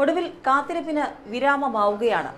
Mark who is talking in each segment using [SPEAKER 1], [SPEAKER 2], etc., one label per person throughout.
[SPEAKER 1] ഒടുവിൽ കാത്തിരിപ്പിന് വിരാമമാവുകയാണ്.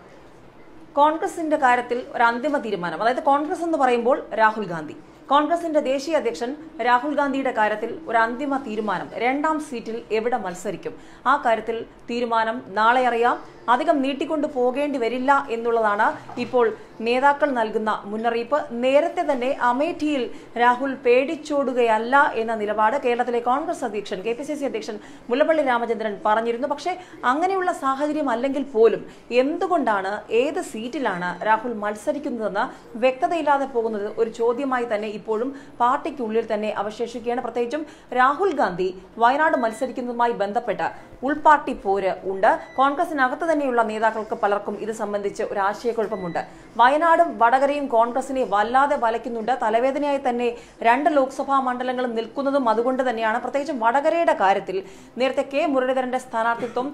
[SPEAKER 1] കോൺഗ്രസിന്റെ കാര്യത്തിൽ ഒരു അന്തിമ തീരുമാനം. അതായത് കോൺഗ്രസ് എന്ന് പറയുമ്പോൾ രാഹുൽ ഗാന്ധി, കോൺഗ്രസിന്റെ ദേശീയ അധ്യക്ഷൻ രാഹുൽ ഗാന്ധിയുടെ കാര്യത്തിൽ ഒരു അന്തിമ തീരുമാനം. 2ാം സീറ്റിൽ എവിടെ മത്സരിക്കും, ആ കാര്യത്തിൽ തീരുമാനം നാളെ അറിയാം. അധികം നീട്ടിക്കൊണ്ടു പോകേണ്ടി വരില്ല എന്നുള്ളതാണ് ഇപ്പോൾ നേതാക്കൾ നൽകുന്ന മുന്നറിയിപ്പ്. നേരത്തെ തന്നെ അമേഠിയിൽ രാഹുൽ പേടിച്ചോടുകയല്ല എന്ന നിലപാട് കേരളത്തിലെ കോൺഗ്രസ് അധ്യക്ഷൻ KPCC അധ്യക്ഷൻ മുല്ലപ്പള്ളി രാമചന്ദ്രൻ പറഞ്ഞിരുന്നു. പക്ഷേ അങ്ങനെയുള്ള സാഹചര്യം അല്ലെങ്കിൽ പോലും എന്തുകൊണ്ടാണ്, ഏത് സീറ്റിലാണ് രാഹുൽ മത്സരിക്കുന്നതെന്ന് വ്യക്തതയില്ലാതെ പോകുന്നത് ഒരു ചോദ്യമായി തന്നെ ഇപ്പോഴും പാർട്ടിക്കുള്ളിൽ തന്നെ അവശേഷിക്കുകയാണ്. പ്രത്യേകിച്ചും രാഹുൽ ഗാന്ധി വയനാട് മത്സരിക്കുന്നതുമായി ബന്ധപ്പെട്ട് ഉൾപാർട്ടി പോര് ഉണ്ട്. കോൺഗ്രസിനകത്ത് തന്നെയുള്ള നേതാക്കൾക്ക് പലർക്കും ഇത് സംബന്ധിച്ച് ഒരു ആശയക്കുഴപ്പമുണ്ട്. വയനാടും വടകരയും കോൺഗ്രസിനെ വല്ലാതെ വലയ്ക്കുന്നുണ്ട്. തലവേദനയായി തന്നെ 2 ലോക്സഭാ മണ്ഡലങ്ങളും നിൽക്കുന്നതും അതുകൊണ്ട് തന്നെയാണ്. പ്രത്യേകിച്ചും വടകരയുടെ കാര്യത്തിൽ നേരത്തെ കെ മുരളീധരന്റെ സ്ഥാനാർത്ഥിത്വം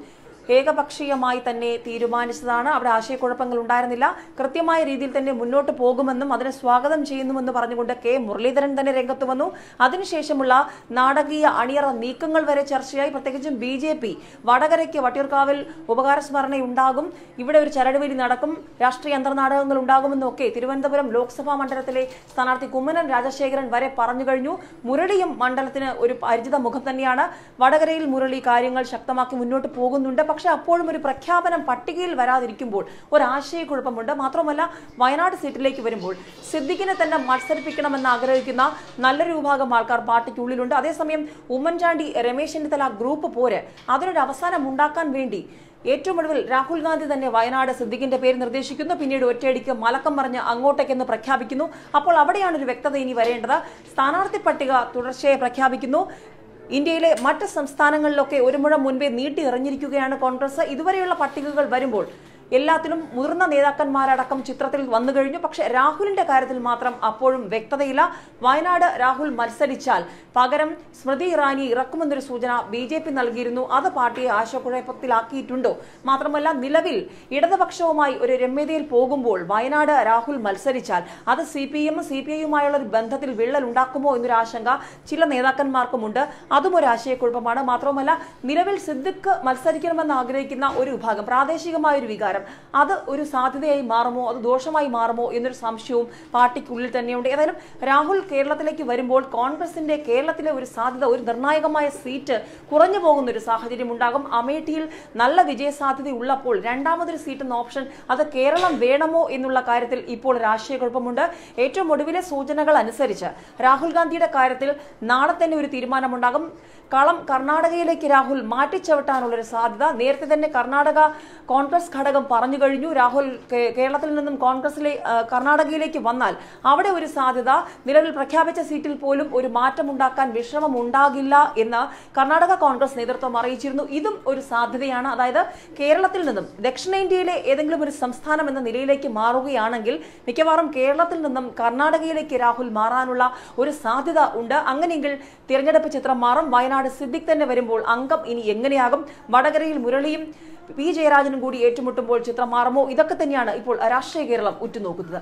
[SPEAKER 1] ഏകപക്ഷീയമായി തന്നെ തീരുമാനിച്ചതാണ്. അവിടെ ആശയക്കുഴപ്പങ്ങൾ ഉണ്ടായിരുന്നില്ല. കൃത്യമായ രീതിയിൽ തന്നെ മുന്നോട്ട് പോകുമെന്നും അതിനെ സ്വാഗതം ചെയ്യുന്നുവെന്ന് പറഞ്ഞുകൊണ്ട് കെ മുരളീധരൻ തന്നെ രംഗത്ത് വന്നു. അതിനുശേഷമുള്ള നാടകീയ അണിയറ നീക്കങ്ങൾ വരെ ചർച്ചയായി. പ്രത്യേകിച്ചും BJP വടകരയ്ക്ക് വട്ടിയൂർക്കാവിൽ ഉപകാരസ്മരണയുണ്ടാകും, ഇവിടെ ഒരു ചരടുവലി നടക്കും, രാഷ്ട്രീയ അന്തർനാടകങ്ങൾ ഉണ്ടാകുമെന്നൊക്കെ തിരുവനന്തപുരം ലോക്സഭാ മണ്ഡലത്തിലെ സ്ഥാനാർത്ഥി കുമ്മനം രാജശേഖരൻ വരെ പറഞ്ഞു കഴിഞ്ഞു. മുരളിയും മണ്ഡലത്തിന് ഒരു പരിചിത മുഖം തന്നെയാണ്. വടകരയിൽ മുരളി കാര്യങ്ങൾ ശക്തമാക്കി മുന്നോട്ട് പോകുന്നുണ്ട്. പക്ഷെ അപ്പോഴും ഒരു പ്രഖ്യാപനം പട്ടികയിൽ വരാതിരിക്കുമ്പോൾ ഒരു ആശയക്കുഴപ്പമുണ്ട്. മാത്രമല്ല വയനാട് സീറ്റിലേക്ക് വരുമ്പോൾ സിദ്ദിഖിനെ തന്നെ മത്സരിപ്പിക്കണമെന്ന് ആഗ്രഹിക്കുന്ന നല്ലൊരു വിഭാഗം ആൾക്കാർ പാർട്ടിക്കുള്ളിലുണ്ട്. അതേസമയം ഉമ്മൻചാണ്ടി രമേശ് ചെന്നിത്തല ഗ്രൂപ്പ് പോര് അതിനൊരു അവസാനം ഉണ്ടാക്കാൻ വേണ്ടി ഏറ്റവും ഒടുവിൽ രാഹുൽ ഗാന്ധി തന്നെ വയനാട് സിദ്ദിഖിന്റെ പേര് നിർദ്ദേശിക്കുന്നു. പിന്നീട് ഒറ്റയടിക്ക് മലക്കം പറഞ്ഞ് അങ്ങോട്ടേക്കെന്ന് പ്രഖ്യാപിക്കുന്നു. അപ്പോൾ അവിടെയാണ് ഒരു വ്യക്തത ഇനി വരേണ്ടത്. സ്ഥാനാർത്ഥി പട്ടിക തുടർച്ചയായി പ്രഖ്യാപിക്കുന്നു. ഇന്ത്യയിലെ മറ്റ് സംസ്ഥാനങ്ങളിലൊക്കെ ഒരു മുഴം മുൻപേ നീട്ടി എറിഞ്ഞിരിക്കുകയാണ് കോൺഗ്രസ്. ഇതുവരെയുള്ള പട്ടികകൾ വരുമ്പോൾ എല്ലാത്തിലും മുതിർന്ന നേതാക്കന്മാരടക്കം ചിത്രത്തിൽ വന്നു കഴിഞ്ഞു. പക്ഷെ രാഹുലിന്റെ കാര്യത്തിൽ മാത്രം അപ്പോഴും വ്യക്തതയില്ല. വയനാട് രാഹുൽ മത്സരിച്ചാൽ പകരം സ്മൃതി ഇറാനി ഇറക്കുമെന്നൊരു സൂചന BJP നൽകിയിരുന്നു. അത് പാർട്ടിയെ ആശയക്കുഴപ്പത്തിലാക്കിയിട്ടുണ്ടോ? മാത്രമല്ല നിലവിൽ ഇടതുപക്ഷവുമായി ഒരു രമ്യതയിൽ പോകുമ്പോൾ വയനാട് രാഹുൽ മത്സരിച്ചാൽ അത് CPM CPIയുമായുള്ള ഒരു ബന്ധത്തിൽ വിള്ളൽ ഉണ്ടാക്കുമോ എന്നൊരു ആശങ്ക ചില നേതാക്കന്മാർക്കുമുണ്ട്. അതും ഒരു ആശയക്കുഴപ്പമാണ്. മാത്രമല്ല നിലവിൽ സിദ്ദിഖ് മത്സരിക്കണമെന്ന് ആഗ്രഹിക്കുന്ന ഒരു വിഭാഗം, പ്രാദേശികമായ ഒരു വികാരം, അത് ഒരു സാധ്യതയായി മാറുമോ, അത് ദോഷമായി മാറുമോ എന്നൊരു സംശയവും പാർട്ടിക്കുള്ളിൽ തന്നെയുണ്ട്. ഏതായാലും രാഹുൽ കേരളത്തിലേക്ക് വരുമ്പോൾ കോൺഗ്രസിന്റെ കേരളത്തിലെ ഒരു സാധ്യത, ഒരു നിർണായകമായ സീറ്റ് കുറഞ്ഞു പോകുന്ന ഒരു സാഹചര്യം ഉണ്ടാകും. അമേഠിയിൽ നല്ല വിജയസാധ്യത ഉള്ളപ്പോൾ 2ാമതൊരു സീറ്റ് എന്ന ഓപ്ഷൻ അത് കേരളം വേണമോ എന്നുള്ള കാര്യത്തിൽ ഇപ്പോൾ ഒരു ആശയക്കുഴപ്പമുണ്ട്. ഏറ്റവും ഒടുവിലെ സൂചനകൾ അനുസരിച്ച് രാഹുൽ ഗാന്ധിയുടെ കാര്യത്തിൽ നാളെ തന്നെ ഒരു തീരുമാനമുണ്ടാകും. കളം കർണാടകയിലേക്ക് രാഹുൽ മാറ്റിച്ചവിട്ടാനുള്ളൊരു സാധ്യത നേരത്തെ തന്നെ കർണാടക കോൺഗ്രസ് ഘടകം പറഞ്ഞു കഴിഞ്ഞു. രാഹുൽ കേരളത്തിൽ നിന്നും കോൺഗ്രസിലെ കർണാടകയിലേക്ക് വന്നാൽ അവിടെ ഒരു സാധ്യത, നിലവിൽ പ്രഖ്യാപിച്ച സീറ്റിൽ പോലും ഒരു മാറ്റമുണ്ടാക്കാൻ വിഷമം ഉണ്ടാകില്ല എന്ന് കർണാടക കോൺഗ്രസ് നേതൃത്വം അറിയിച്ചിരുന്നു. ഇതും ഒരു സാധ്യതയാണ്. അതായത് കേരളത്തിൽ നിന്നും ദക്ഷിണേന്ത്യയിലെ ഏതെങ്കിലും ഒരു സംസ്ഥാനം എന്ന നിലയിലേക്ക് മാറുകയാണെങ്കിൽ മിക്കവാറും കേരളത്തിൽ നിന്നും കർണാടകയിലേക്ക് രാഹുൽ മാറാനുള്ള ഒരു സാധ്യത ഉണ്ട്. അങ്ങനെയെങ്കിൽ തിരഞ്ഞെടുപ്പ് ചിത്രം മാറും. വയനാട് സിദ്ദിഖ് തന്നെ വരുമ്പോൾ അംഗം ഇനി എങ്ങനെയാകും? വടകരയിൽ മുരളിയും P. ജയരാജനും കൂടി ഏറ്റുമുട്ടുമ്പോൾ ചിത്രം മാറുമോ? ഇതൊക്കെ തന്നെയാണ് ഇപ്പോൾ രാഷ്ട്രീയ കേരളം ഉറ്റുനോക്കുന്നത്.